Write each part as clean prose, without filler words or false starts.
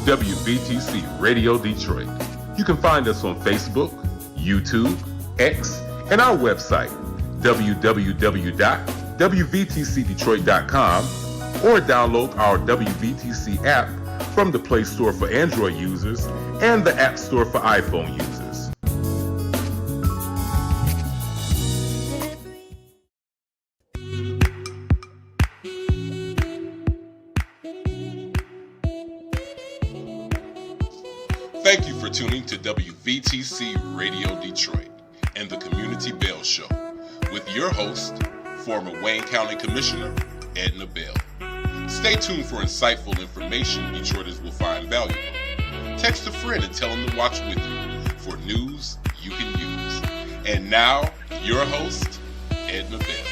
WVTC Radio Detroit. You can find us on Facebook, YouTube, X, and our website, www.wvtcdetroit.com, or download our WVTC app from the Play Store for Android users and the App Store for iPhone users. Thank you for tuning to WVTC Radio Detroit and the Community Bell Show with your host, former Wayne County Commissioner Edna Bell. Stay tuned for insightful information Detroiters will find valuable. Text a friend and tell them to watch with you for news you can use. And now, your host, Edna Bell.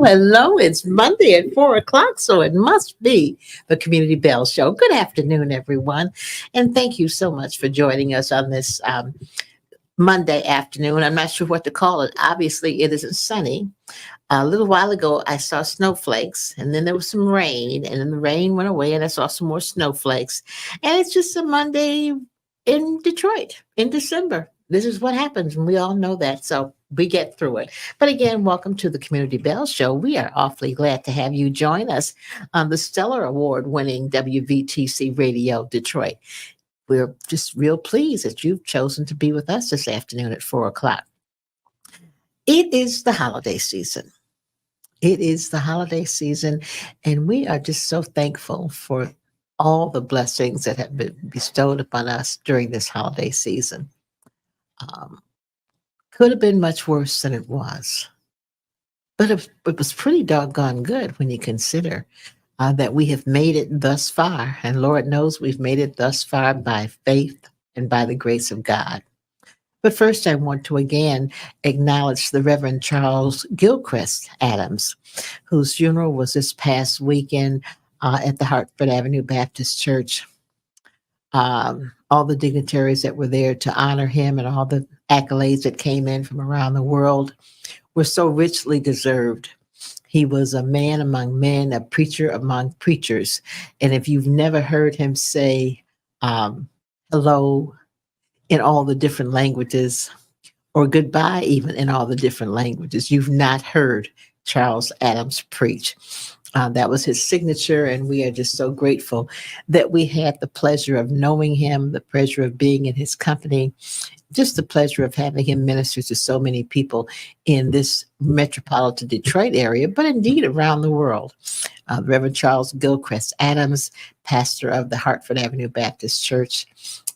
Hello. It's Monday at 4:00, so it must be the Community Bell Show. Good afternoon, everyone. And thank you so much for joining us on this Monday afternoon. I'm not sure what to call it. Obviously, it isn't sunny. A little while ago, I saw snowflakes, and then there was some rain, and then the rain went away, and I saw some more snowflakes. And it's just a Monday in Detroit in December. This is what happens, and we all know that. So we get through it. But again, welcome to the Community Bell Show. We are awfully glad to have you join us on the Stellar Award-winning WVTC Radio Detroit. We're just real pleased that you've chosen to be with us this afternoon at 4:00. It is the holiday season. It is the holiday season, and we are just so thankful for all the blessings that have been bestowed upon us during this holiday season. Um, could have been much worse than it was, but it was pretty doggone good when you consider that we have made it thus far. And Lord knows we've made it thus far by faith and by the grace of God. But first, I want to again acknowledge the Reverend Charles Gilchrist Adams, whose funeral was this past weekend at the Hartford Avenue Baptist Church. All the dignitaries that were there to honor him and all the accolades that came in from around the world were so richly deserved. He was a man among men, a preacher among preachers. And if you've never heard him say hello in all the different languages, or goodbye even in all the different languages, you've not heard Charles Adams preach. That was his signature, and we are just so grateful that we had the pleasure of knowing him, the pleasure of being in his company, just the pleasure of having him minister to so many people in this metropolitan Detroit area, but indeed around the world. Reverend Charles Gilchrist Adams, pastor of the Hartford Avenue Baptist Church,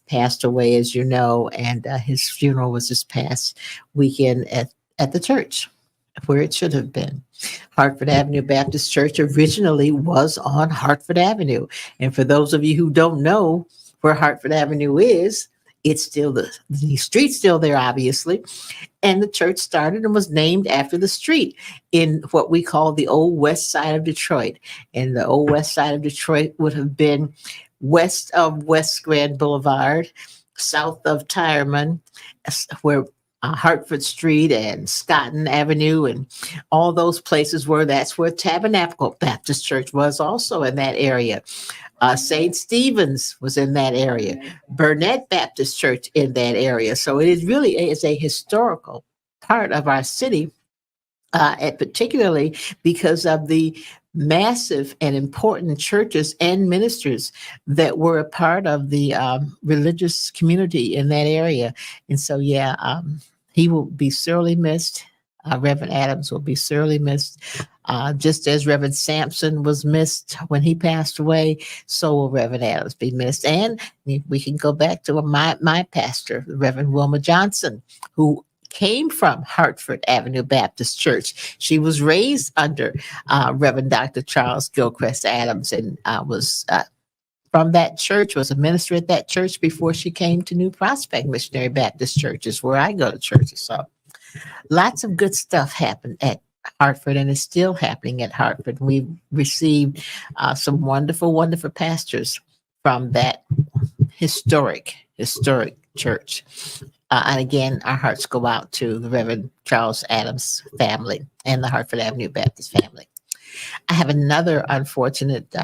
passed away, as you know, and his funeral was this past weekend at the church where it should have been. Hartford Avenue Baptist Church originally was on Hartford Avenue. And for those of you who don't know where Hartford Avenue is, it's still the street's still there, obviously. And the church started and was named after the street in what we call the old west side of Detroit. And the old west side of Detroit would have been west of West Grand Boulevard, south of Tyerman, where Hartford Street and Scotton Avenue and all those places were. That's where Tabernacle Baptist Church was, also in that area. St. Stephen's was in that area. Burnett Baptist Church in that area. So it is really is a historical part of our city, and particularly because of the massive and important churches and ministers that were a part of the religious community in that area. And so, he will be sorely missed. Reverend Adams will be sorely missed. Just as Reverend Sampson was missed when he passed away, so will Reverend Adams be missed. And we can go back to my pastor, Reverend Wilma Johnson, who came from Hartford Avenue Baptist Church. She was raised under Reverend Dr. Charles Gilchrist Adams and was from that church, was a minister at that church before she came to New Prospect Missionary Baptist Church, is where I go to church. So lots of good stuff happened at Hartford and is still happening at Hartford. We've received some wonderful, wonderful pastors from that historic church. And again, our hearts go out to the Reverend Charles Adams family and the Hartford Avenue Baptist family. I have another unfortunate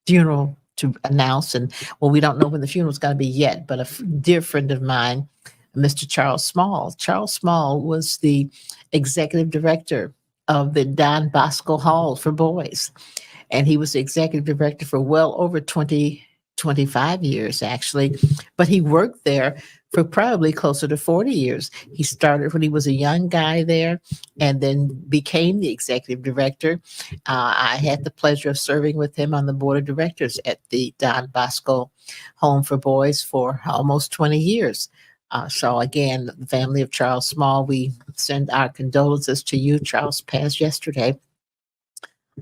funeral to announce. And well, we don't know when the funeral is going to be yet, but a dear friend of mine, Mr. Charles Small. Charles Small was the executive director of the Don Bosco Hall for Boys. And he was the executive director for well over 25 years, actually. But he worked there for probably closer to 40 years. He started when he was a young guy there and then became the executive director. I had the pleasure of serving with him on the board of directors at the Don Bosco Home for Boys for almost 20 years. So again, the family of Charles Small, we send our condolences to you. Charles passed yesterday,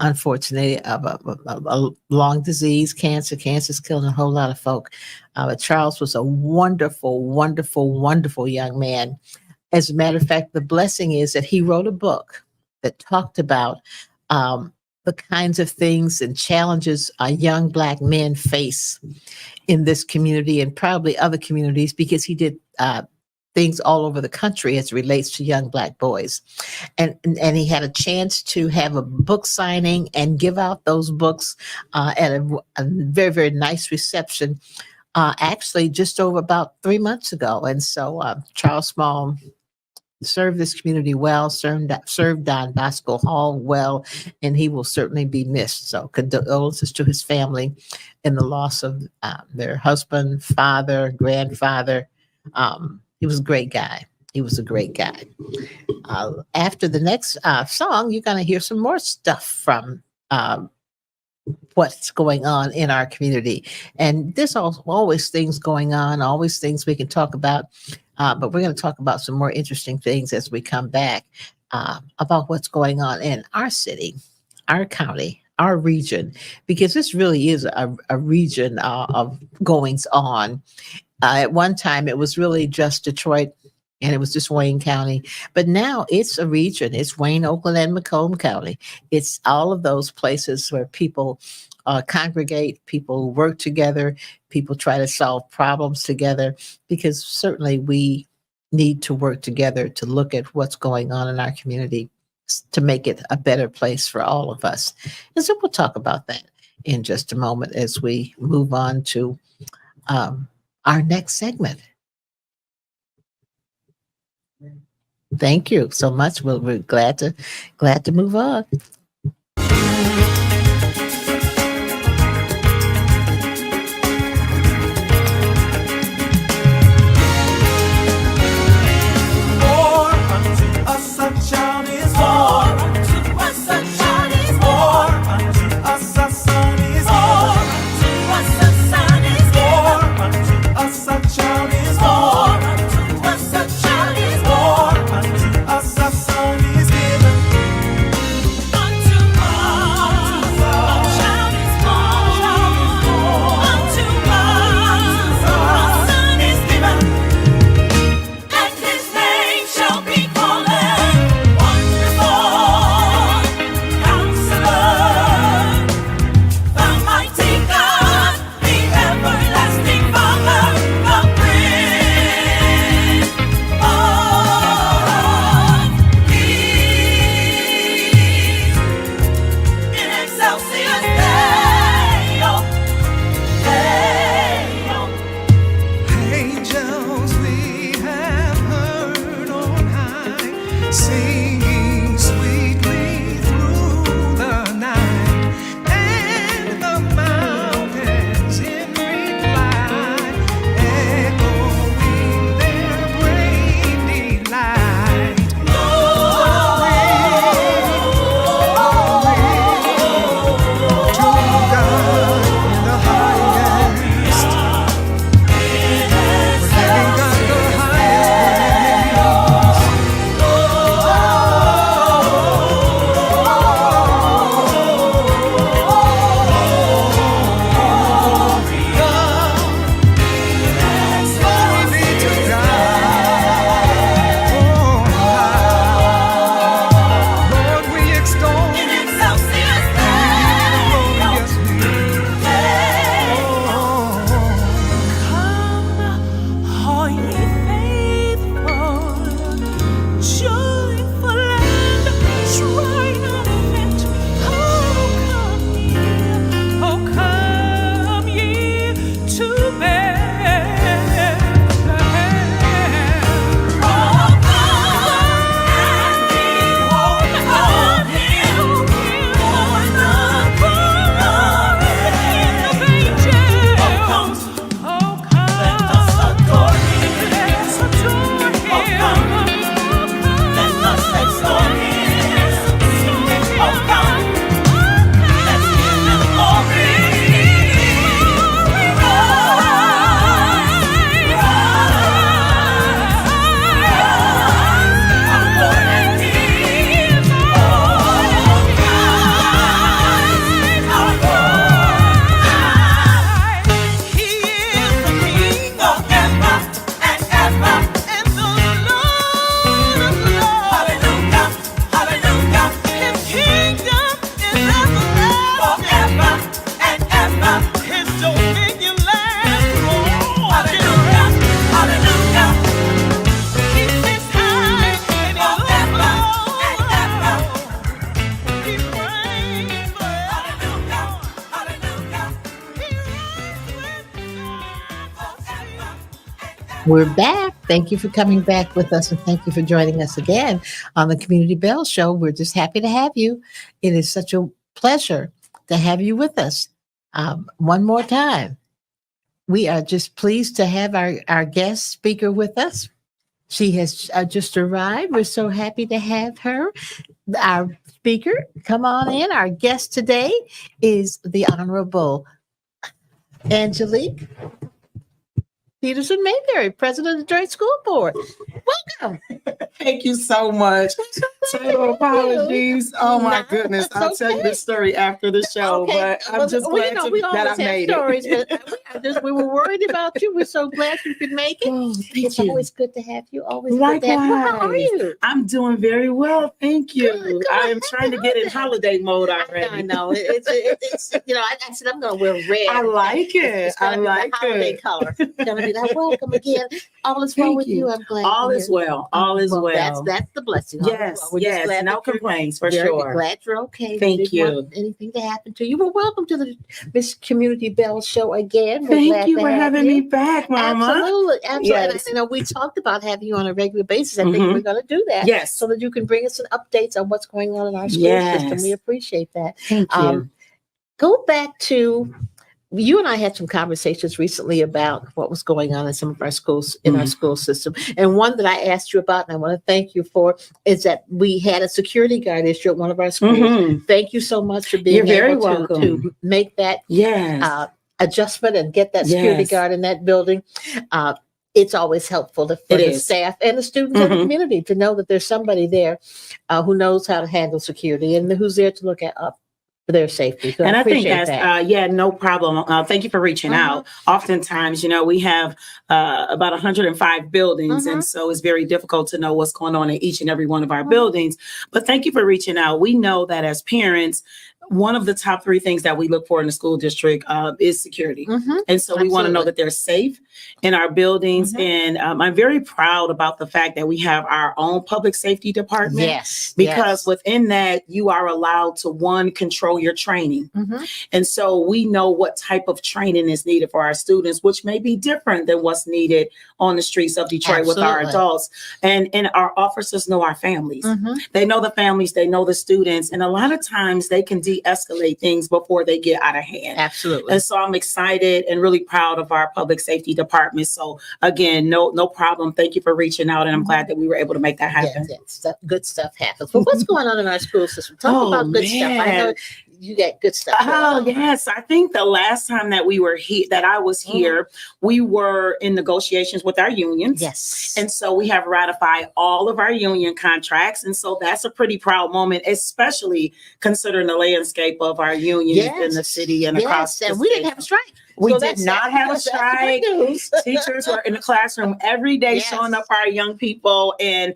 unfortunately, of a long disease, cancer. Cancer's killing a whole lot of folk. But Charles was a wonderful, wonderful, wonderful young man. As a matter of fact, the blessing is that he wrote a book that talked about the kinds of things and challenges young Black men face in this community and probably other communities, because he did things all over the country as it relates to young Black boys. And he had a chance to have a book signing and give out those books at a very, very nice reception, actually just over about 3 months ago. And so Charles Small served this community well, served Don Bosco Hall well, and he will certainly be missed. So condolences to his family in the loss of their husband, father, grandfather. He was a great guy. He was a great guy. After the next song, you're going to hear some more stuff from what's going on in our community. And there's always things going on, always things we can talk about. But we're going to talk about some more interesting things as we come back about what's going on in our city, our county, our region, because this really is a region of goings on. At one time, it was really just Detroit and it was just Wayne County. But now it's a region. It's Wayne, Oakland, and Macomb County. It's all of those places where people congregate, people work together, people try to solve problems together, because certainly we need to work together to look at what's going on in our community to make it a better place for all of us. And so we'll talk about that in just a moment as we move on to our next segment. Thank you so much. We're glad to move on. We're back. Thank you for coming back with us, and thank you for joining us again on the Community Bell Show. We're just happy to have you. It is such a pleasure to have you with us. One more time, we are just pleased to have our guest speaker with us. She has just arrived. We're so happy to have her. Our speaker, come on in. Our guest today is the Honorable Angelique Peterson-Mayberry, President of the Detroit School Board. Welcome. Thank you so much. Total apologies. Oh my goodness. It's I'll tell you the story after the show, but I'm just glad we that I always made have stories, it. we were worried about you. We're so glad you could make it. Oh, thank It's you. always good to have you. Always good to have you. How are Likewise. you? I'm doing very well. Thank you. Good. I am trying to get in holiday mode already. I know. It's I said I'm going to wear red. I like it. It's gonna be the holiday color. It's going to be like, welcome again. All is well Thank with you. I'm glad. All you're is here. well. All is well. That's the blessing. All is Yes, well. We're just glad no that you're complaints for very sure. glad you're okay. We Thank didn't you. want anything to happen to you. Well, welcome to the Miss Community Bell Show again. We're glad Thank you to for have having you. me back, Mama. Absolutely. Yes. And, we talked about having you on a regular basis. I think Mhm. we're going to do that. Yes. So that you can bring us some updates on what's going on in our school Yes. system. We appreciate that. Thank you. Go back to you and I had some conversations recently about what was going on in some of our schools, in our school system. And one that I asked you about, and I want to thank you for, is that we had a security guard issue at one of our schools. Mhm. Thank you so much for being You're very able welcome. to make that Yes. adjustment and get that security Yes. guard in that building. It's always helpful for It the is. staff and the students of the Mhm. community to know that there's somebody there who knows how to handle security and who's there to look up for their safety. So And I think appreciate that's, no problem. Thank you for reaching out. Oftentimes, we have about 105 buildings, and so it's very difficult to know what's going on in each and every one of our buildings. But thank you for reaching out. We know that as parents, one of the top 3 things that we look for in the school district is security. And so we want to know that they're safe in our buildings. And I'm very proud about the fact that we have our own public safety department. Yes. Because within that, you are allowed to, one, control your training. And so we know what type of training is needed for our students, which may be different than what's needed on the streets of Detroit with our adults. And our officers know our families. They know the families, they know the students. And a lot of times they can de-escalate things before they get out of hand. Absolutely. And so I'm excited and really proud of our public safety department. So again, no problem. Thank you for reaching out. And I'm glad that we were able to make that happen. Yes, good stuff happens. But what's going on in our school system? Talk about good stuff. I know you got good stuff. Oh, yes. I think the last time that we were here, that I was here, we were in negotiations with our unions. Yes. And so we have ratified all of our union contracts. And so that's a pretty proud moment, especially considering the landscape of our unions in the city and across the and we state. didn't have a strike. We So did not have a that's strike. good news. Teachers were in the classroom every day showing up for our young people. And,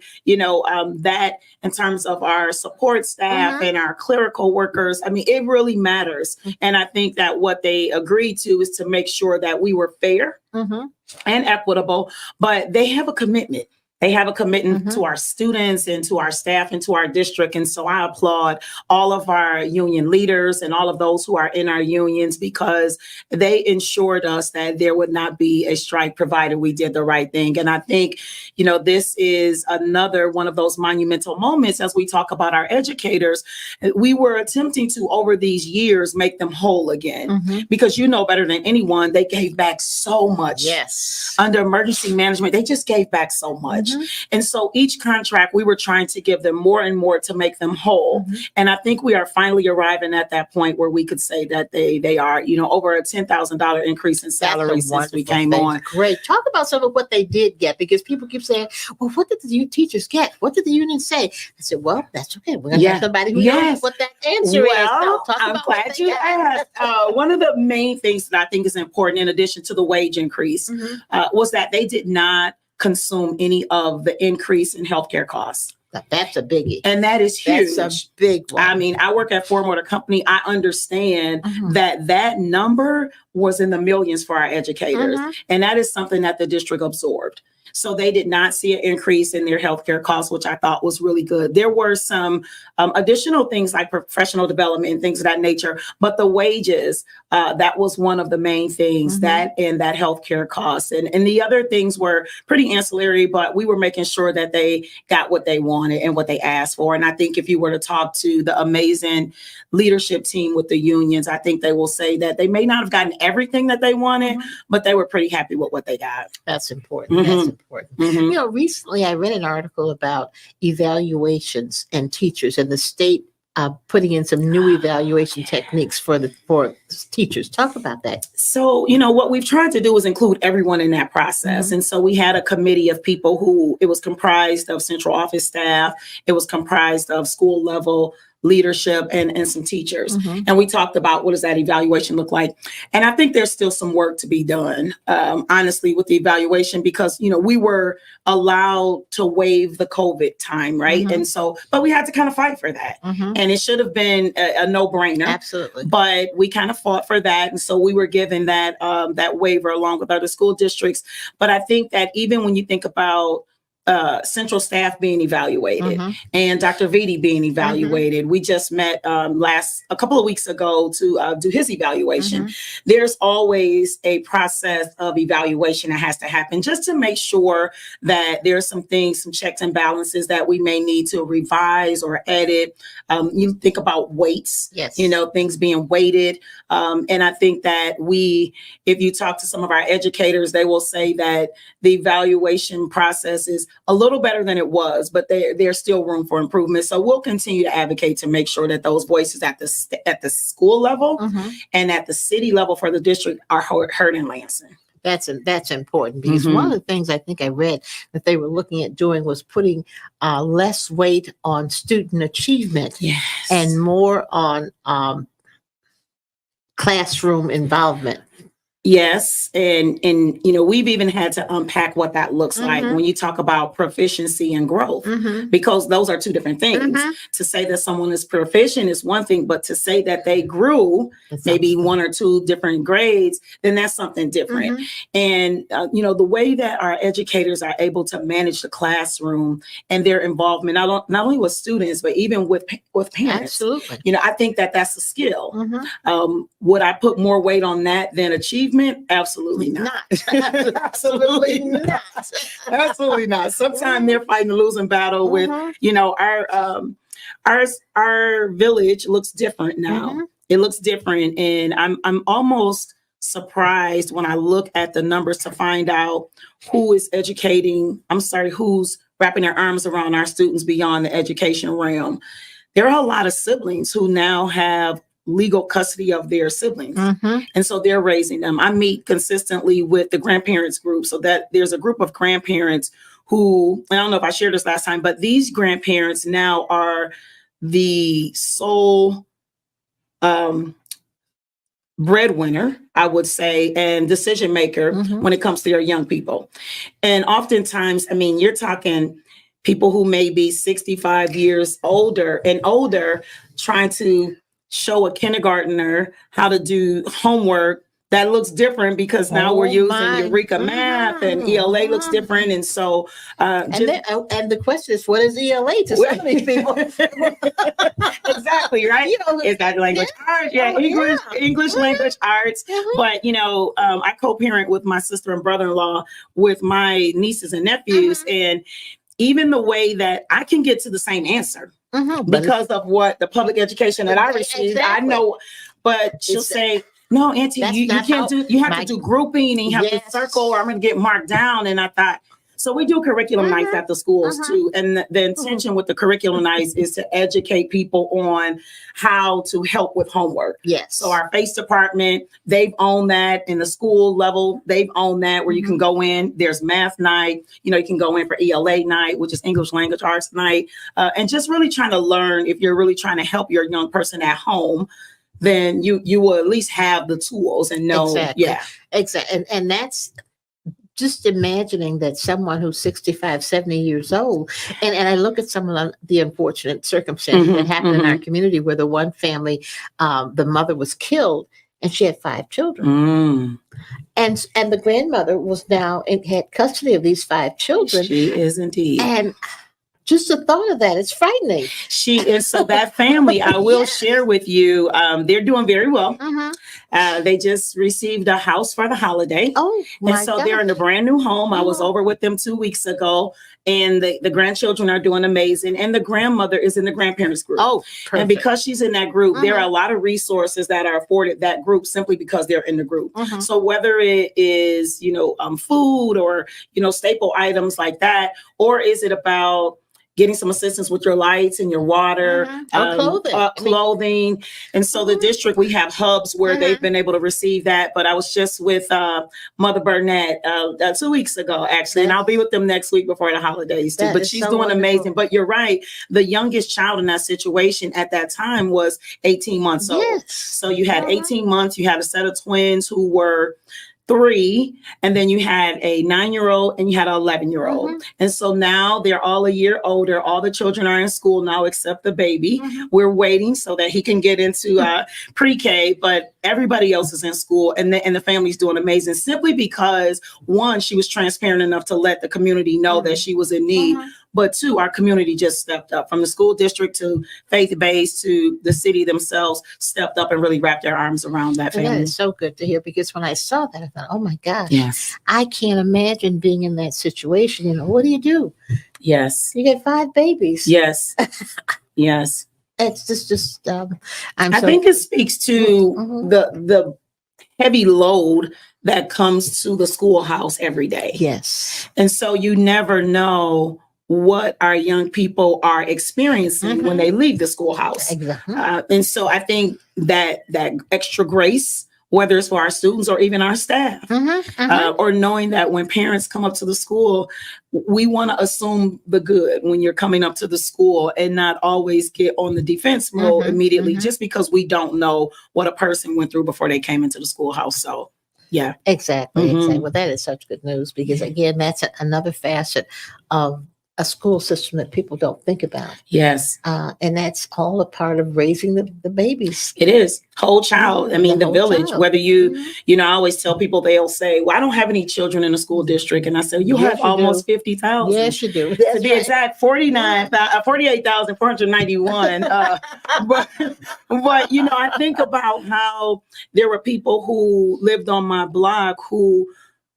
that in terms of our support staff and our clerical workers, I mean, it really matters. And I think that what they agreed to is to make sure that we were fair and equitable, but they have a commitment. They have a commitment to our students and to our staff and to our district. And so I applaud all of our union leaders and all of those who are in our unions, because they ensured us that there would not be a strike provided we did the right thing. And I think, this is another one of those monumental moments as we talk about our educators. We were attempting to, over these years, make them whole again, because better than anyone, they gave back so much. Yes. Under emergency management, they just gave back so much. And so each contract, we were trying to give them more and more to make them whole. And I think we are finally arriving at that point where we could say that they are, over a $10,000 increase in salary since we came on. Great. Talk about some of what they did get, because people keep saying, well, what did the teachers get? What did the union say? I said, well, that's okay. We're going to have somebody who knows what that answer is. Now, I'm glad you asked. One of the main things that I think is important, in addition to the wage increase, was that they did not consume any of the increase in healthcare costs. That's a biggie. And that is huge. That's a big one. I mean, I work at Ford Motor Company. I understand that number was in the millions for our educators. And that is something that the district absorbed. So they did not see an increase in their healthcare costs, which I thought was really good. There were some additional things like professional development and things of that nature, but the wages, that was one of the main things that healthcare costs. And the other things were pretty ancillary, but we were making sure that they got what they wanted and what they asked for. And I think if you were to talk to the amazing leadership team with the unions, I think they will say that they may not have gotten everything that they wanted, but they were pretty happy with what they got. That's important. That's important. Mhm. Recently I read an article about evaluations and teachers and the state putting in some new evaluation techniques for teachers. Talk about that. So, what we've tried to do is include everyone in that process. Mhm. And so we had a committee of people who it was comprised of central office staff, it was comprised of school level leadership and some teachers. Mhm. And we talked about what does that evaluation look like. And I think there's still some work to be done, honestly, with the evaluation, because, we were allowed to waive the COVID time, right? Mhm. And so, but we had to kind of fight for that. Mhm. And it should have been a no-brainer. Absolutely. But we kind of fought for that. And so we were given that waiver along with other school districts. But I think that even when you think about central staff being evaluated Mhm. and Dr. Vitti being evaluated. We just met a couple of weeks ago to do his evaluation. Mhm. There's always a process of evaluation that has to happen just to make sure that there's some things, some checks and balances that we may need to revise or edit. You think about weights, Yes. Things being weighted. And I think that if you talk to some of our educators, they will say that the evaluation process is a little better than it was, but there's still room for improvement. So we'll continue to advocate to make sure that those voices at the school level Mhm. and at the city level for the district are heard in Lansing. That's important because one of the things I think I read that they were looking at doing was putting less weight on student achievement Yes. and more on classroom involvement. Yes. And we've even had to unpack what that looks like Mhm. when you talk about proficiency and growth, Mhm. because those are two different things. Mhm. To say that someone is proficient is one thing, but to say that they grew It's maybe something. one or two different grades, then that's something different. Mhm. And, the way that our educators are able to manage the classroom and their involvement, not only with students, but even with parents. Absolutely. I think that that's a skill. Mhm. Would I put more weight on that than achievement? Absolutely not. Absolutely not. Absolutely not. Sometimes they're fighting a losing battle with, Mhm. our village looks different now. Mhm. It looks different, and I'm almost surprised when I look at the numbers to find out who's wrapping their arms around our students beyond the education realm. There are a lot of siblings who now have legal custody of their siblings. Mhm. And so they're raising them. I meet consistently with the grandparents group, so that there's a group of grandparents who, I don't know if I shared this last time, but these grandparents now are the sole breadwinner, I would say, and decision maker Mhm. when it comes to their young people. And oftentimes, you're talking people who may be 65 years older and older trying to show a kindergartner how to do homework that looks different because now we're using Eureka Math and ELA looks different. And so, And the question is, what is ELA to some of these people? Exactly, right? Is that language arts? Yeah, English language arts. Mhm. But, I co-parent with my sister and brother-in-law with my nieces and nephews. And even the way that I can get to the same answer Mhm. because of what the public education that I received, I Exactly. know, but she'll say, no, Auntie, That's you not can't how do, you have to do grouping and you have to Yes. circle or I'm going to get marked down. And I thought, so we do curriculum nights at the schools too. And the intention with the curriculum nights is to educate people on how to help with homework. Yes. So our FACE department, they've owned that. In the school level, they've owned that where you can go in. There's math night. You can go in for ELA night, which is English language arts night. And just really trying to learn, if you're really trying to help your young person at home, then you will at least have the tools and know. Exactly. Yeah. Exactly. And that's just imagining that someone who's 65, 70 years old, and I look at some of the unfortunate circumstances that happened in our community where the one family, the mother was killed and she had 5 children. And the grandmother was now had custody of these 5 children. She is indeed. And just the thought of that, it's frightening. She is. So that family, I will share with you, they're doing very well. They just received a house for the holiday. Oh, and so they're in a brand new home. I was Oh. over with them 2 weeks ago, and the grandchildren are doing amazing. And the grandmother is in the grandparents group. Oh, perfect. And because she's in that group, there are a lot of resources that are afforded that group simply because they're in the group. So whether it is, food or, staple items like that, or is it about getting some assistance with your lights and your water, clothing. And so the district, we have hubs where they've been able to receive that. But I was just with Mother Burnett 2 weeks ago, actually, and I'll be with them next week before the holidays too. But she's doing amazing. But you're right. The youngest child in that situation at that time was 18 months old. So you had 18 months, you had a set of twins who were 3, and then you had a 9-year-old and you had an 11-year-old. And so now they're all a year older. All the children are in school now except the baby. We're waiting so that he can get into pre-K, but everybody else is in school, and the family's doing amazing simply because, one, she was transparent enough to let the community know that she was in need. But 2, our community just stepped up, from the school district to faith-based to the city themselves stepped up and really wrapped their arms around that family. That is so good to hear, because when I saw that, I thought, oh my gosh, Yes. I can't imagine being in that situation. What do you do? Yes. You get 5 babies. Yes. Yes. It's just I think it speaks to the heavy load that comes to the schoolhouse every day. Yes. And so you never know what our young people are experiencing when they leave the schoolhouse. Exactly. And so I think that extra grace, whether it's for our students or even our staff, or knowing that when parents come up to the school, we want to assume the good when you're coming up to the school and not always get on the defense mode immediately, just because we don't know what a person went through before they came into the schoolhouse. So, yeah. Exactly. Well, that is such good news, because again, that's another facet of a school system that people don't think about. Yes. And that's all a part of raising the babies. It is. Whole child. I mean, the village, child. whether you know, I always tell people, they'll say, well, I don't have any children in the school district. And I say, you Yes, have you almost 50,000. Yes, you do. To be exact, 48,491. But, I think about how there were people who lived on my block who,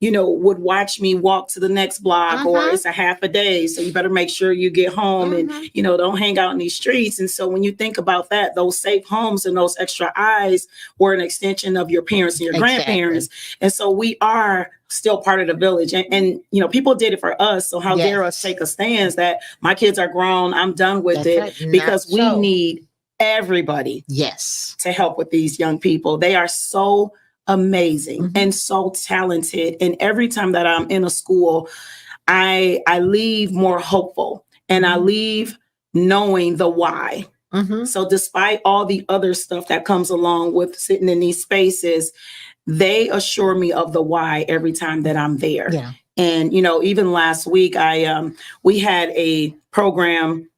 would watch me walk to the next block, or it's a half a day, so you better make sure you get home and, don't hang out in these streets. And so when you think about that, those safe homes and those extra eyes were an extension of your parents and your grandparents. And so we are still part of the village. And people did it for us. So how dare us take a stance that my kids are grown, I'm done with it, right. because we need everybody Yes. to help with these young people. They are so amazing and so talented. And every time that I'm in a school, I leave more hopeful, and I leave knowing the why. So despite all the other stuff that comes along with sitting in these spaces, they assure me of the why every time that I'm there. Yeah. And, even last week, we had a program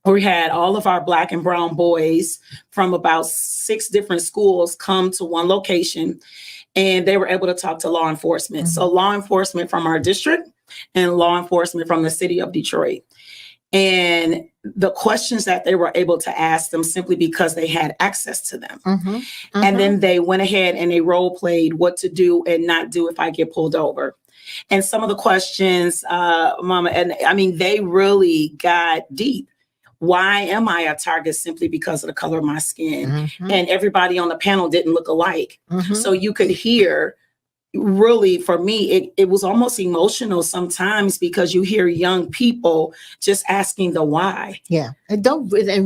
where we had all of our Black and brown boys from about 6 different schools come to one location, and they were able to talk to law enforcement. So law enforcement from our district and law enforcement from the city of Detroit. And the questions that they were able to ask them, simply because they had access to them. And then they went ahead and they role played what to do and not do if I get pulled over. And some of the questions, Mama, and I mean, they really got deep. Why am I a target? Simply because of the color of my skin. And everybody on the panel didn't look alike. So you could hear, really, for me, it was almost emotional sometimes, because you hear young people just asking the why. Yeah. And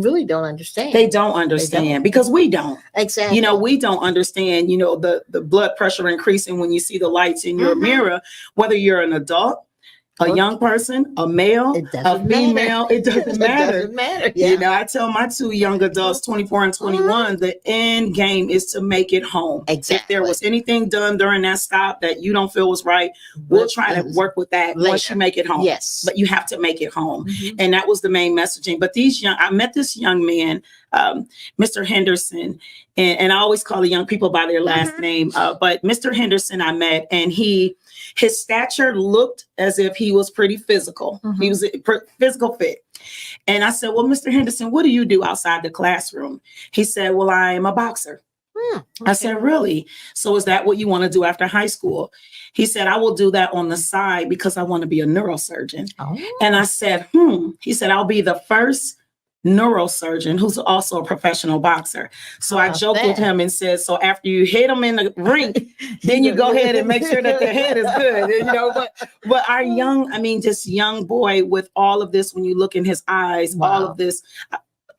really don't understand. They don't understand, because we don't. Exactly. We don't understand, the blood pressure increasing when you see the lights in your mirror, whether you're an adult, a young person, a male, a female, it doesn't matter. It doesn't matter. Yeah. I tell my 2 young adults, 24 and 21, the end game is to make it home. Exactly. If there was anything done during that stop that you don't feel was right, we'll try to work with that once you make it home. Yes. But you have to make it home. And that was the main messaging. But I met this young man, Mr. Henderson, and I always call the young people by their last name. But Mr. Henderson I met, and his stature looked as if he was pretty physical. He was a physical fit. And I said, well, Mr. Henderson, what do you do outside the classroom? He said, well, I am a boxer. Okay. I said, really? So is that what you want to do after high school? He said, I will do that on the side because I want to be a neurosurgeon. Oh. And I said, He said, I'll be the first neurosurgeon who's also a professional boxer. So I joked with him and said, so after you hit them in the rink, then you go ahead and make sure that their head is good. But our just young boy with all of this, when you look in his eyes, all of this,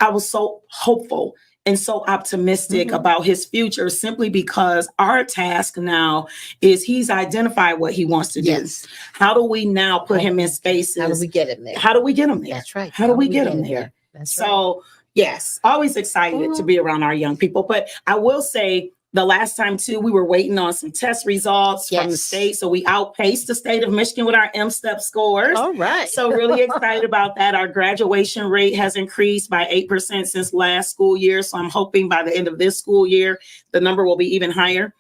I was so hopeful and so optimistic about his future, simply because our task now is he's identified what he wants to do. Yes. How do we now put him in spaces? How do we get him there? How do we get him there? That's right. How do we get him there? That's so, yes, always excited to be around our young people. But I will say, the last time too, we were waiting on some test results from the state. So we outpaced the state of Michigan with our M-STEP scores. All right. So really excited about that. Our graduation rate has increased by 8% since last school year. So I'm hoping by the end of this school year, the number will be even higher.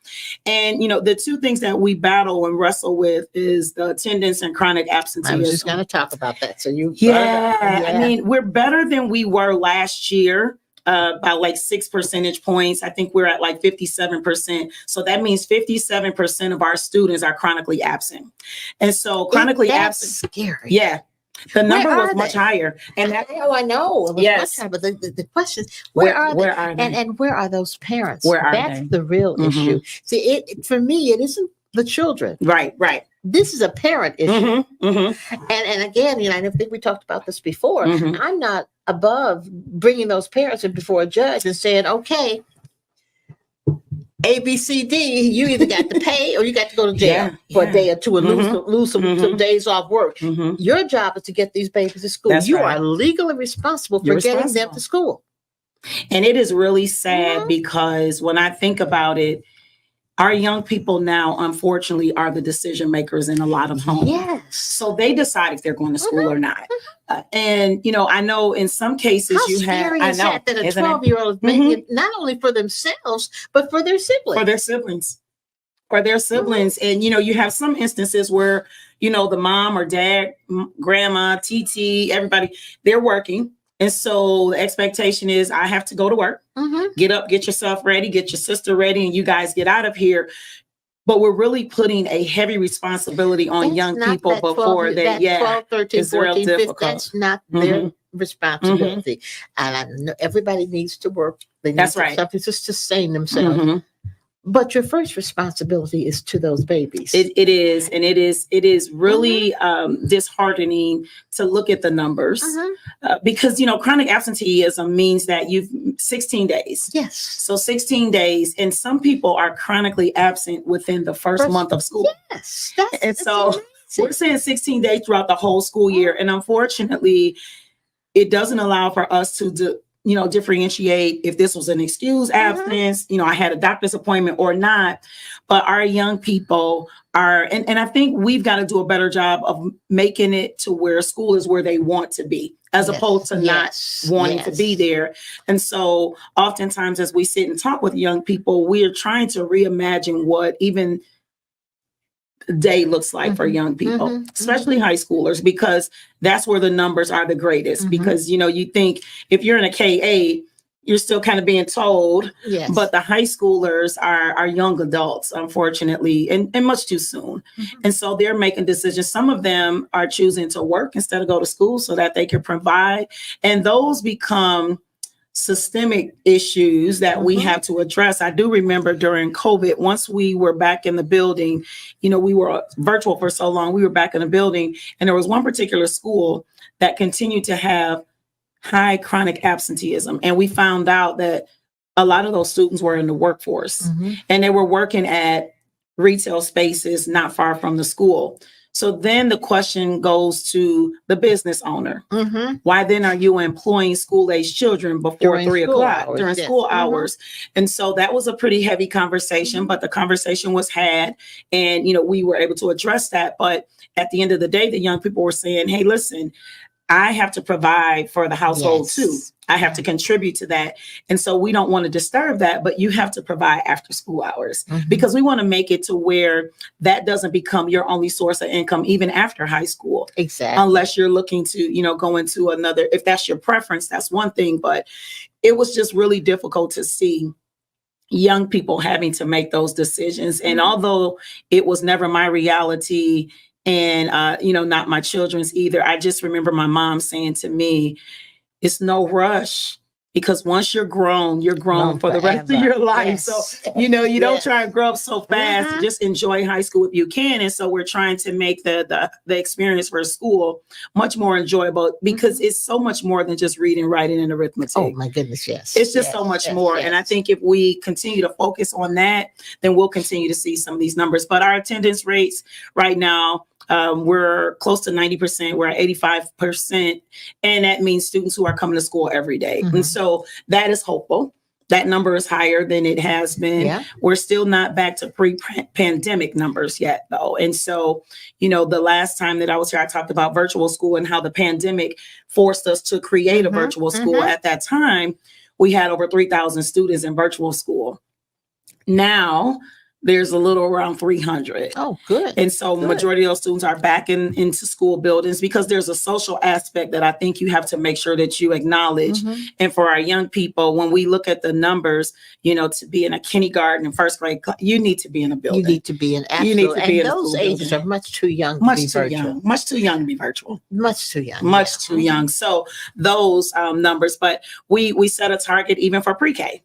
And, the two things that we battle and wrestle with is the attendance and chronic absenteeism. I was just going to talk about that. So we're better than we were last year. By like 6 percentage points. I think we're at like 57%. So that means 57% of our students are chronically absent. And so chronically absent. Scary. Yeah. The number was much higher. And I know. It was much higher, but the question is, where are they? And where are those parents? That's the real issue. See, for me, it isn't the children. Right. This is a parent issue. And again, I think we talked about this before. I'm not above bringing those parents in before a judge and saying, okay, A, B, C, D, you either got to pay or you got to go to jail for a day or two and lose some days off work. Your job is to get these babies to school. You are legally responsible for getting them to school. And it is really sad because when I think about it, our young people now, unfortunately, are the decision makers in a lot of homes. Yes. So they decide if they're going to school or not. And, I know in some cases How scary is that a 12-year-old is making not only for themselves, but for their siblings. For their siblings. And, you have some instances where, the mom or dad, grandma, TT, everybody, they're working. And so the expectation is I have to go to work, get up, get yourself ready, get your sister ready, and you guys get out of here. But we're really putting a heavy responsibility on young people before that. 12, 13, 14, 15, that's not their responsibility. And I know everybody needs to work. They need something to sustain themselves. But your first responsibility is to those babies. It is. And it is really disheartening to look at the numbers because, chronic absenteeism means that you've 16 days. Yes. So 16 days. And some people are chronically absent within the first month of school. Yes. So we're saying 16 days throughout the whole school year. And unfortunately, it doesn't allow for us to differentiate if this was an excused absence, I had a doctor's appointment or not. But our young people are, and I think we've got to do a better job of making it to where school is where they want to be, as opposed to not wanting to be there. And so oftentimes as we sit and talk with young people, we are trying to reimagine what even day looks like for young people, especially high schoolers, because that's where the numbers are the greatest. Because, you think if you're in a K-8, you're still kind of being told, but the high schoolers are young adults, unfortunately, and much too soon. And so they're making decisions. Some of them are choosing to work instead of go to school so that they can provide. And those become systemic issues that we have to address. I do remember during COVID, once we were back in the building, we were virtual for so long, we were back in the building, and there was one particular school that continued to have high chronic absenteeism. And we found out that a lot of those students were in the workforce and they were working at retail spaces not far from the school. So then the question goes to the business owner. Why then are you employing school-age children before 3 o'clock during school hours? And so that was a pretty heavy conversation, but the conversation was had and, we were able to address that. But at the end of the day, the young people were saying, hey, listen, I have to provide for the household too. I have to contribute to that. And so we don't want to disturb that, but you have to provide after school hours because we want to make it to where that doesn't become your only source of income, even after high school. Exactly. Unless you're looking to, go into another, if that's your preference, that's one thing, but it was just really difficult to see young people having to make those decisions. And although it was never my reality and, not my children's either, I just remember my mom saying to me, it's no rush. Because once you're grown for the rest of your life. Yes. So, you don't try and grow up so fast. Just enjoy high school if you can. And so we're trying to make the experience for school much more enjoyable because it's so much more than just reading, writing, and arithmetic. Oh, my goodness, yes. It's just so much more. Yes. And I think if we continue to focus on that, then we'll continue to see some of these numbers. But our attendance rates right now, we're close to 90%. We're at 85%. And that means students who are coming to school every day. And so that is hopeful. That number is higher than it has been. Yeah. We're still not back to pre-pandemic numbers yet, though. And so, the last time that I was here, I talked about virtual school and how the pandemic forced us to create a virtual school. At that time, we had over 3,000 students in virtual school. Now, there's a little around 300. Oh, good. And so majority of those students are back into school buildings because there's a social aspect that I think you have to make sure that you acknowledge. And for our young people, when we look at the numbers, to be in a kindergarten and first grade, you need to be in a building. You need to be in absolute. You need to be in those ages building. Are much too young to be virtual. Much too young to be virtual. Much too young. Much too young. So those numbers, but we set a target even for pre-K.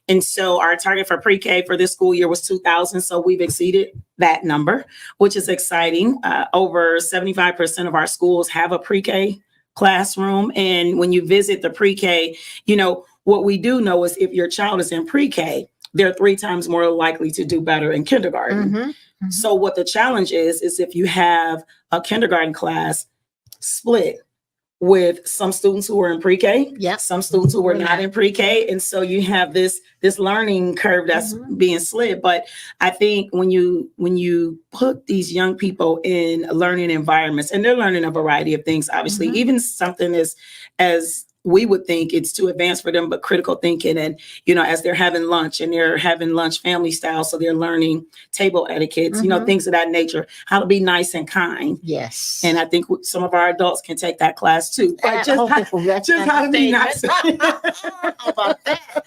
And so our target for pre-K for this school year was 2,000. So we've exceeded that number, which is exciting. Over 75% of our schools have a pre-K classroom. And when you visit the pre-K, what we do know is if your child is in pre-K, they're 3 times more likely to do better in kindergarten. So what the challenge is if you have a kindergarten class split with some students who are in pre-K, some students who are not in pre-K. And so you have this learning curve that's being slid. But I think when you put these young people in learning environments, and they're learning a variety of things, obviously, even something as we would think it's too advanced for them, but critical thinking. And, as they're having lunch family style. So they're learning table etiquettes, things of that nature, how to be nice and kind. Yes. And I think some of our adults can take that class too. But just how to be nice. How about that?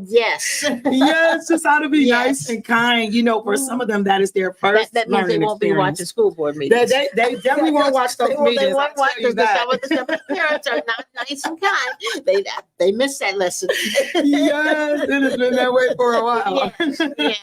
Yes. Yes, just how to be nice and kind. For some of them, that is their first that means they won't be watching school board meetings. They definitely won't watch those meetings. They won't watch because the parents are not nice and kind. They missed that lesson. Yes, it has been that way for a while. Yeah.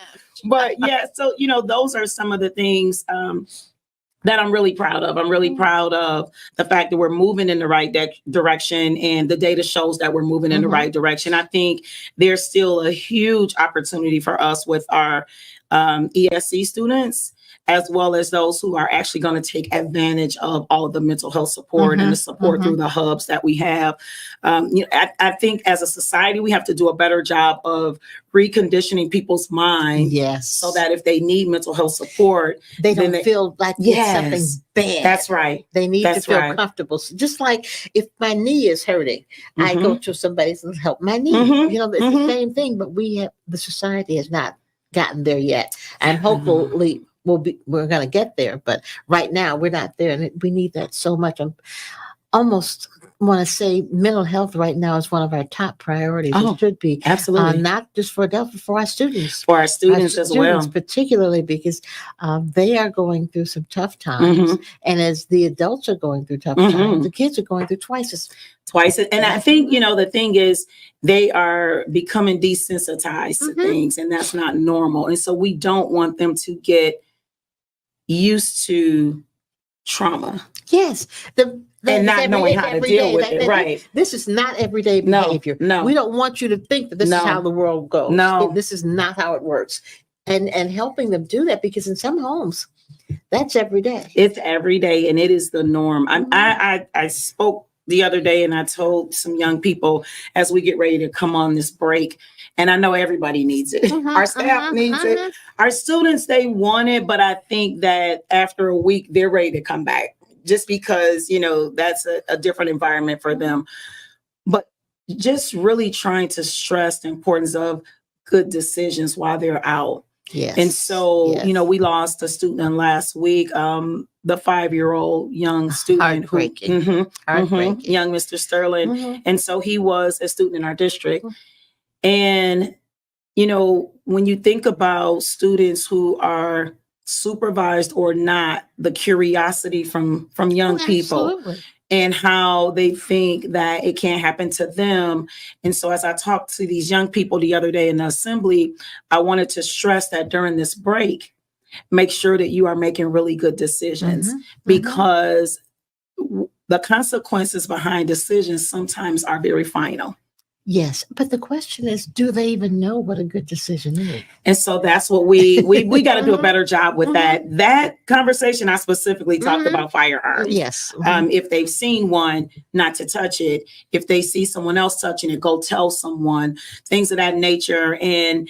But so those are some of the things that I'm really proud of. I'm really proud of the fact that we're moving in the right direction, and the data shows that we're moving in the right direction. I think there's still a huge opportunity for us with our ESC students, as well as those who are actually going to take advantage of all of the mental health support and the support through the hubs that we have. I think as a society, we have to do a better job of reconditioning people's mind. Yes. So that if they need mental health support, they don't feel like it's something bad. That's right. They need to feel comfortable. So just like if my knee is hurting, I go to somebody to help my knee. It's the same thing, but the society has not gotten there yet. And hopefully we're going to get there, but right now we're not there, and we need that so much. I'm almost want to say mental health right now is one of our top priorities. It should be absolutely not just for adults, but for our students. For our students as well, particularly because they are going through some tough times, and as the adults are going through tough times, the kids are going through twice. And I think the thing is they are becoming desensitized to things, and that's not normal. And so we don't want them to get used to trauma. Yes. And not knowing how to deal with it. Right. This is not everyday behavior. No. We don't want you to think that this is how the world goes. No. This is not how it works. And helping them do that, because in some homes, that's every day. It's every day, and it is the norm. I spoke the other day, and I told some young people as we get ready to come on this break, and I know everybody needs it. Our staff needs it. Our students, they want it, but I think that after a week, they're ready to come back just because, that's a different environment for them. But just really trying to stress the importance of good decisions while they're out. Yes. And so, we lost a student last week, the 5-year-old young student. Heartbreaking. Young Mr. Sterling. And so he was a student in our district. And when you think about students who are supervised or not, the curiosity from young people Absolutely. and how they think that it can't happen to them. And so as I talked to these young people the other day in the assembly, I wanted to stress that during this break, make sure that you are making really good decisions because the consequences behind decisions sometimes are very final. Yes, but the question is, do they even know what a good decision is? And so that's what we got to do a better job with that. That conversation, I specifically talked about firearms. Yes. If they've seen one, not to touch it. If they see someone else touching it, go tell someone, things of that nature. And,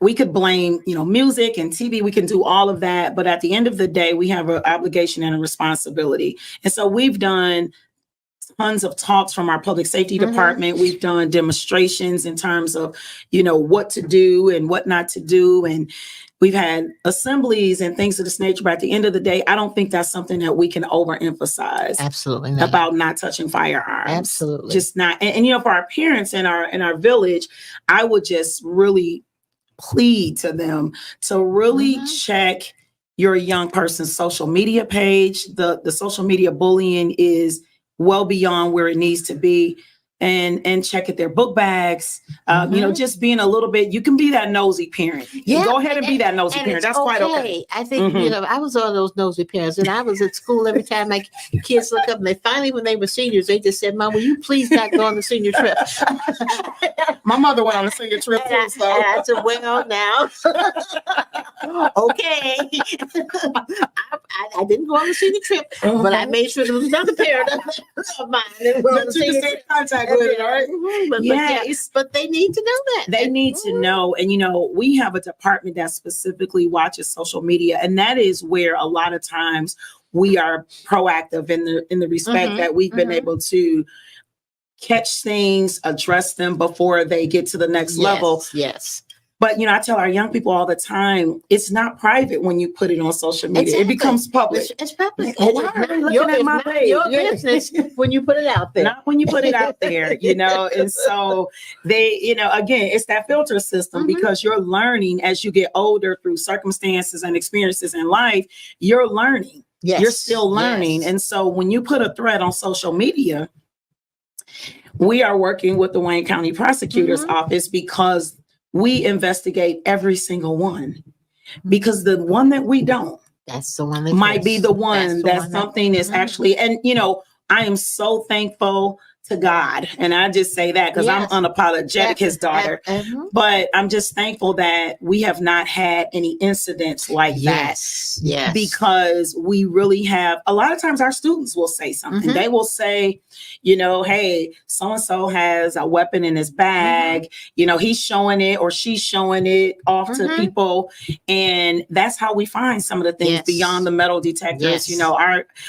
we could blame, music and TV. We can do all of that. But at the end of the day, we have an obligation and a responsibility. And so we've done tons of talks from our public safety department. We've done demonstrations in terms of, what to do and what not to do. And we've had assemblies and things of this nature. But at the end of the day, I don't think that's something that we can overemphasize. Absolutely not. About not touching firearms. Absolutely. Just not. And for our parents in our village, I would just really plead to them to really check your young person's social media page. The social media bullying is well beyond where it needs to be, and check at their book bags. Just being a little bit, you can be that nosy parent. Yeah. Go ahead and be that nosy parent. That's quite okay. I think, I was one of those nosy parents, and I was at school every time my kids look up, and they finally, when they were seniors, they just said, "Mom, will you please not go on the senior trip?" My mother went on a senior trip too, so. And I said, well, now, okay. I didn't go on the senior trip, but I made sure there was another parent of mine that was on the senior trip. Contact with it, right? But they need to know that. They need to know. And, we have a department that specifically watches social media. And that is where a lot of times we are proactive in the respect that we've been able to catch things, address them before they get to the next level. Yes. But, I tell our young people all the time, it's not private when you put it on social media. Exactly. It becomes public. It's public. Why are they looking at my page? Your business when you put it out there. Not when you put it out there, And so they, again, it's that filter system because you're learning as you get older through circumstances and experiences in life, you're learning. Yes. You're still learning. Yes. And so when you put a thread on social media, we are working with the Wayne County Prosecutor's Office because we investigate every single one, because the one that we don't, that's the one that might be the one that something is actually, and I am so thankful to God. And I just say that because I'm unapologetic, his daughter, but I'm just thankful that we have not had any incidents like that. Yes. Because we really have, a lot of times our students will say something. They will say, hey, so-and-so has a weapon in his bag, he's showing it or she's showing it off to people. And that's how we find some of the things beyond the metal detectors.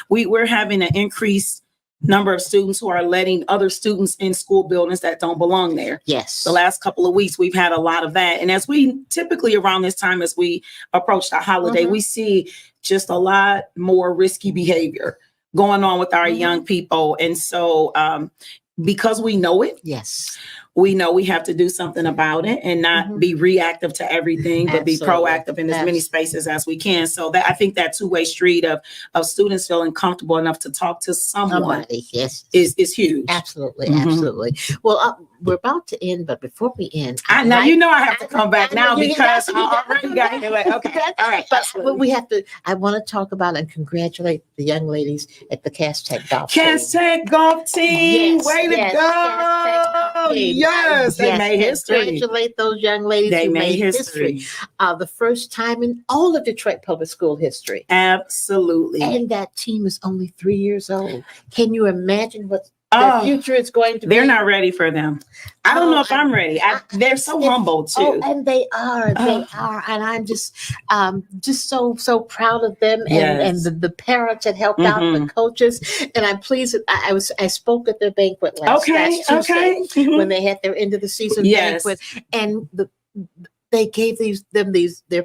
We're having an increased number of students who are letting other students in school buildings that don't belong there. Yes. The last couple of weeks, we've had a lot of that. And as we typically around this time, as we approach the holiday, we see just a lot more risky behavior going on with our young people. And so because we know it, we know we have to do something about it and not be reactive to everything, but be proactive in as many spaces as we can. So that I think that two-way street of students feeling comfortable enough to talk to someone is huge. Absolutely. Absolutely. Well, we're about to end, but before we end, I have to come back now because I already got here. Okay. All right. But we have to, I want to talk about and congratulate the young ladies at the Castech golf team. Castech golf team. Way to go. Yes, they made history. Congratulate those young ladies who made history. The first time in all of Detroit public school history. Absolutely. And that team is only 3 years old. Can you imagine what the future is going to be? They're not ready for them. I don't know if I'm ready. They're so humble too. Oh, and they are. They are. And I'm just so proud of them and the parents that helped out, the coaches. And I'm pleased that I spoke at their banquet last Tuesday when they had their end of the season banquet, and they gave them their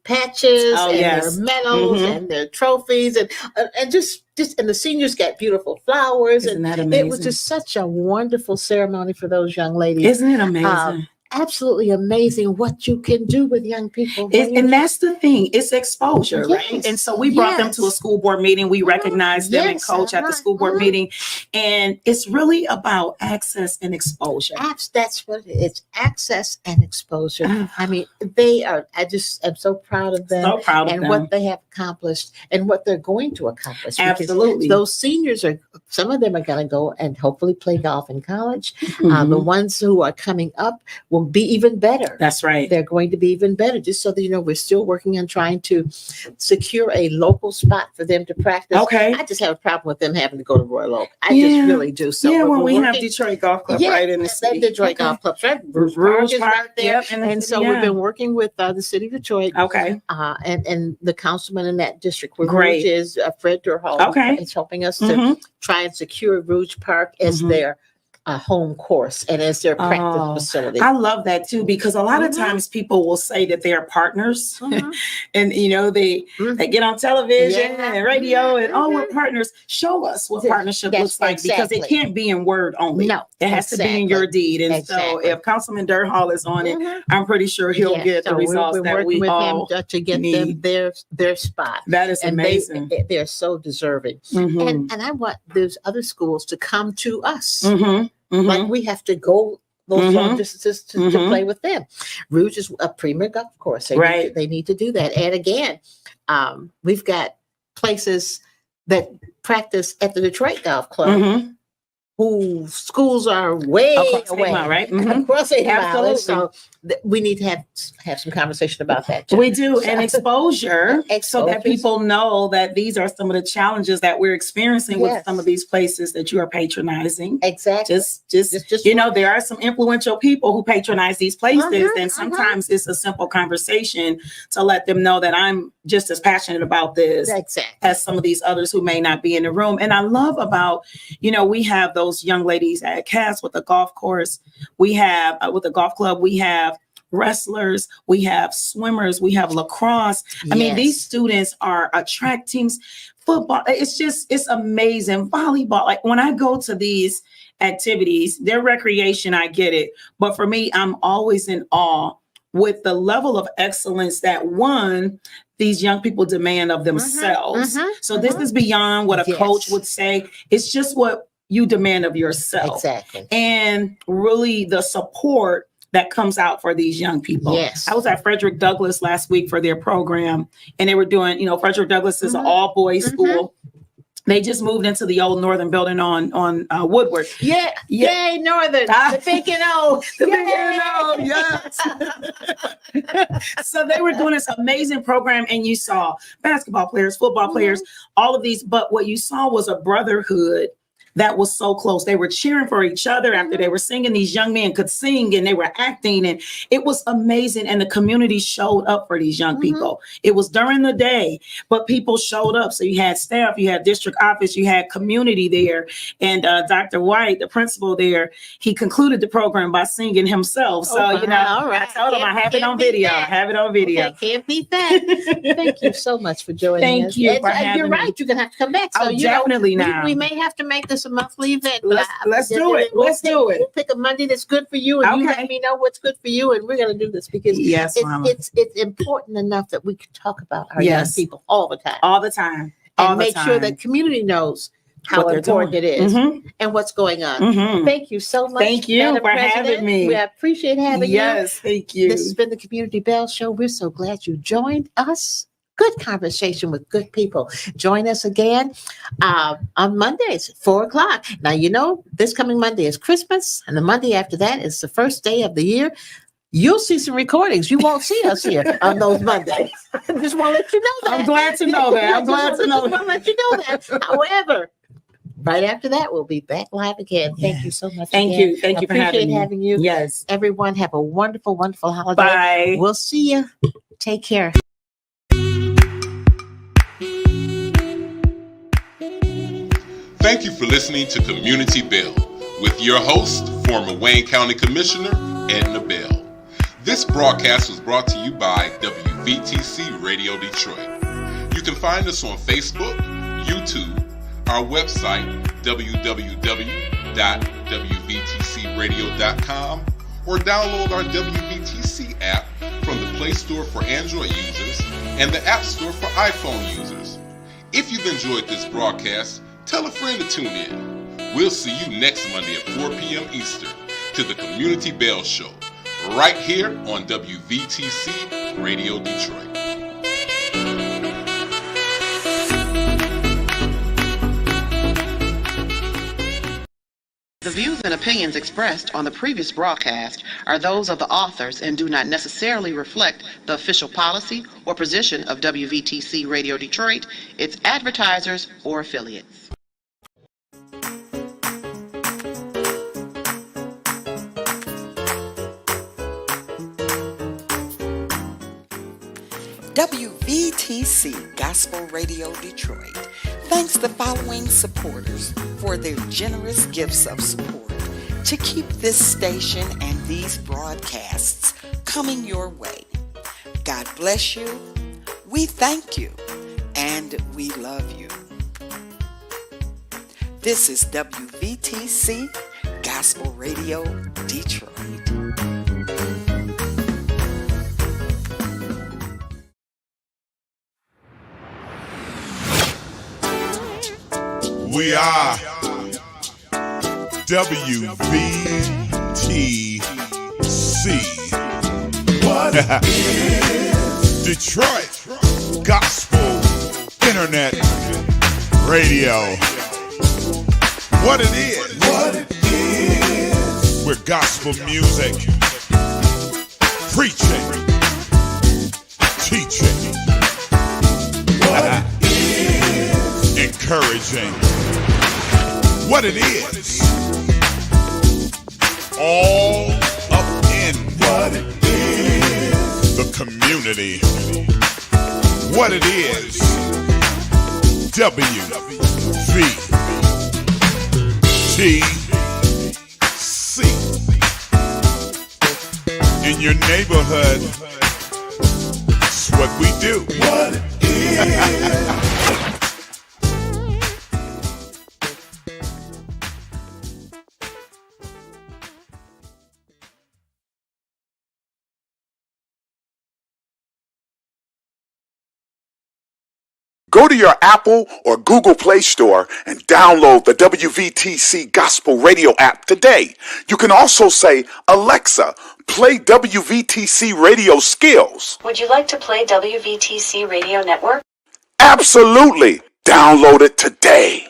patches and their medals and their trophies and just and the seniors got beautiful flowers. Isn't And that amazing? it was just such a wonderful ceremony for those young ladies. Isn't it amazing? Absolutely amazing what you can do with young people. And that's the thing. It's exposure, Yes. right? And so we brought them to a school board meeting. We recognized them and Yes. coach at the school board meeting. And it's really about access and exposure. That's what it is. Access and exposure. I mean, I just am so proud of them. So proud of and them. what they have accomplished and what they're going to accomplish. Because Absolutely. those seniors some of them are going to go and hopefully play golf in college. Mhm. The ones who are coming up will be even better. That's right. They're going to be even better. Just so that you know, we're still working on trying to secure a local spot for them to practice. Okay. I just have a problem with them having to go to Royal Oak. I Yeah. just really do. So yeah, when we're we have working- Detroit Golf Club right in the city. Detroit Okay. Golf Club, right? Rouge is Park, right there. yep, in the And city, so yeah. we've been working with the city of Detroit, Okay. and the councilman in that district, where Great. Rouge is Fred Durhall. Okay. Is helping us to Mhm. try and secure Rouge Park as Mhm. their home course and as their practice Oh, facility. I love that too, because a lot of Mhm. times people will say that they are partners Mhm. and they Mhm. get on television Yeah. and radio and we're Mhm. partners. Show us what Yes, partnership yes, looks like, because it exactly. can't be in word only. No, It has to be in your deed. And so Exactly. if Councilman Durhall is on it, Mhm. I'm pretty sure he'll Yeah, get the so results we're that working we with all him to get them need. their spot. That is And amazing. they're so deserving. Mhm. And I want those other schools to come to us. Mhm. Mhm. Like we have to go those long Mhm. distances to Mhm. play with them. Rouge is a premier golf course. Right. They need to do that. And again, we've got places that practice at the Detroit Golf Club Mhm. whose schools are way Across 8 away. Mile, right? Mhm. Across 8 Mile. And Absolutely. so we need to have some conversation about that too. We do, and exposure, so that Exposures. people know that these are some of the challenges that we're experiencing with Yes. some of these places that you are patronizing. Exactly. Just you know, there are some influential people who patronize these places, Mhm, and sometimes it's a simple conversation to let them know that I'm just as passionate about this Exactly. as some of these others who may not be in the room. And I love about, we have those young ladies at CAS with the golf course. We have with the golf club, we have wrestlers, we have swimmers, we have lacrosse. I mean, these students are track teams, football. It's amazing. Volleyball. Like when I go to these activities, their recreation, I get it. But for me, I'm always in awe with the level of excellence that these young people demand of themselves. So this is beyond what a Yes. coach would say. It's just what you demand of yourself. Exactly. And really the support that comes out for these young people. Yes. I was at Frederick Douglass last week for their program, and they were doing, Frederick Douglass is an all boys school. They just moved into the old Northern building on Woodward. Yeah. Yay, Northern. The big and old. The big and old, yes. So they were doing this amazing program, and you saw basketball players, football players, all of these. But what you saw was a brotherhood that was so close. They were cheering for each other after they were singing. These young men could sing and they were acting, and it was amazing. And the community showed up for these young people. It was during the day, but people showed up. So you had staff, you had district office, you had community there. And Dr. White, the principal there, he concluded the program by singing himself. So, all right. I told him I have it on video. I have it on video. Okay, can't beat that. Thank you so much for joining us. Thank you And, for having you're me. right. You're going to have to come back. So, Oh, definitely we, now. we may have to make this a monthly event. but Let's do it. Let's do it. We'll pick a Monday that's good for you, and you Okay. let me know what's good for you, and we're going to do this because Yes, Mama. it's important enough that we can talk about our young Yes. people all the time All the time. All and the make time. sure that community knows how What they're important doing. it is Mhm. and what's going on. Mhm. Thank you so much. Thank you Madam for having President. me. We appreciate having you. Yes, thank you. This has been the Community Bell Show. We're so glad you joined us. Good conversation with good people. Join us again on Mondays, 4:00. Now, this coming Monday is Christmas, and the Monday after that is the first day of the year. You'll see some recordings. You won't see us here on those Mondays. I just want to let you know that. I'm glad to know that. I'm glad to know I want to let you know that. However, right after that, we'll be back live again. Thank you so much. Thank again. you. Thank you for Appreciate having me. having you. Yes. Everyone, have a wonderful, wonderful holiday. Bye. We'll see you. Take care. Thank you for listening to Community Bell with your host, former Wayne County Commissioner Edna Bell. This broadcast was brought to you by WVTC Radio Detroit. You can find us on Facebook, YouTube, our website, www.wvtcradio.com, or download our WVTC app from the Play Store for Android users and the App Store for iPhone users. If you've enjoyed this broadcast, tell a friend to tune in. We'll see you next Monday at 4 p.m. Eastern to the Community Bell Show, right here on WVTC Radio Detroit. The views and opinions expressed on the previous broadcast are those of the authors and do not necessarily reflect the official policy or position of WVTC Radio Detroit, its advertisers, or affiliates. WVTC Gospel Radio Detroit thanks the following supporters for their generous gifts of support to keep this station and these broadcasts coming your way. God bless you, we thank you, and we love you. This is WVTC Gospel Radio Detroit. We are WVTC. What is Detroit Gospel Internet Radio? What it is? We're gospel music, preaching, teaching, encouraging. What it is, all up in what it is, the community. What it is, WVTC. In your neighborhood, it's what we do. What it is. Go to your Apple or Google Play Store and download the WVTC Gospel Radio app today. You can also say, Alexa, play WVTC Radio Skills. Would you like to play WVTC Radio Network? Absolutely. Download it today.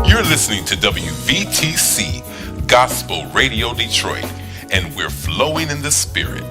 You're listening to WVTC Gospel Radio Detroit, and we're flowing in the Spirit.